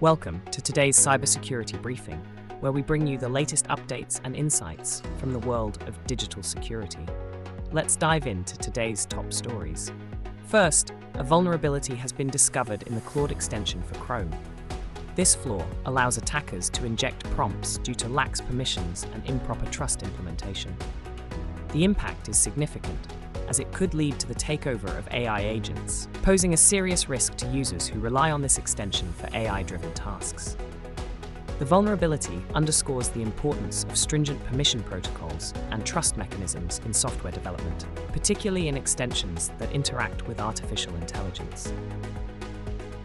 Welcome to today's cybersecurity briefing, where we bring you the latest updates and insights from the world of digital security. Let's dive into today's top stories. First, a vulnerability has been discovered in the Claude extension for Chrome. This flaw allows attackers to inject prompts due to lax permissions and improper trust implementation. The impact is significant, as it could lead to the takeover of AI agents, posing a serious risk to users who rely on this extension for AI-driven tasks. The vulnerability underscores the importance of stringent permission protocols and trust mechanisms in software development, particularly in extensions that interact with artificial intelligence.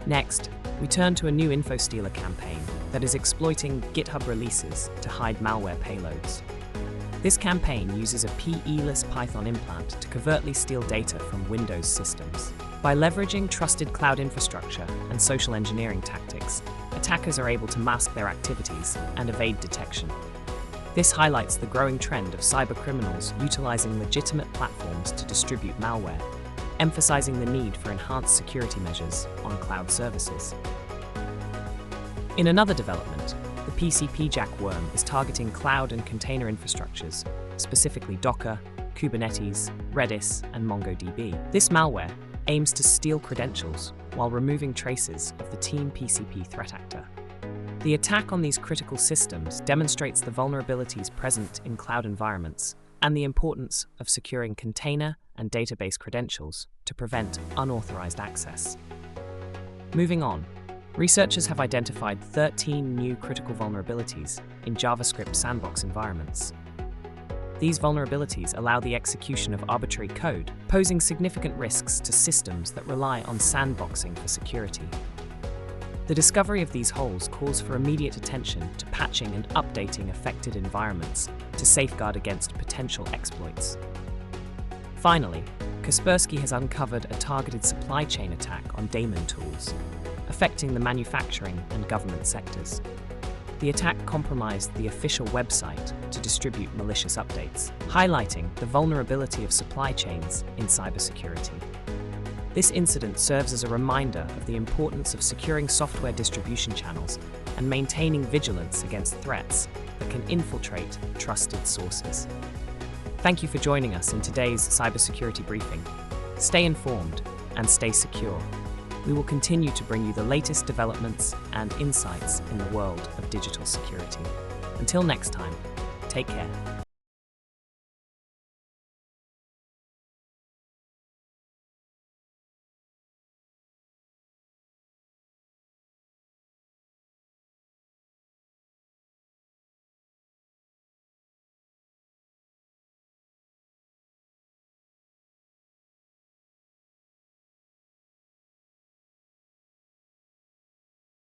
Next, we turn to a new Infostealer campaign that is exploiting GitHub releases to hide malware payloads. This campaign uses a PE-less Python implant to covertly steal data from Windows systems. By leveraging trusted cloud infrastructure and social engineering tactics, attackers are able to mask their activities and evade detection. This highlights the growing trend of cybercriminals utilizing legitimate platforms to distribute malware, emphasizing the need for enhanced security measures on cloud services. In another development, the PCPJack worm is targeting cloud and container infrastructures, specifically Docker, Kubernetes, Redis, and MongoDB. This malware aims to steal credentials while removing traces of the Team PCP threat actor. The attack on these critical systems demonstrates the vulnerabilities present in cloud environments and the importance of securing container and database credentials to prevent unauthorized access. Moving on, researchers have identified 13 new critical vulnerabilities in JavaScript sandbox environments. These vulnerabilities allow the execution of arbitrary code, posing significant risks to systems that rely on sandboxing for security. The discovery of these holes calls for immediate attention to patching and updating affected environments to safeguard against potential exploits. Finally, Kaspersky has uncovered a targeted supply chain attack on DAEMON Tools, affecting the manufacturing and government sectors. The attack compromised the official website to distribute malicious updates, highlighting the vulnerability of supply chains in cybersecurity. This incident serves as a reminder of the importance of securing software distribution channels and maintaining vigilance against threats that can infiltrate trusted sources. Thank you for joining us in today's cybersecurity briefing. Stay informed and stay secure. We will continue to bring you the latest developments and insights in the world of digital security. Until next time, take care.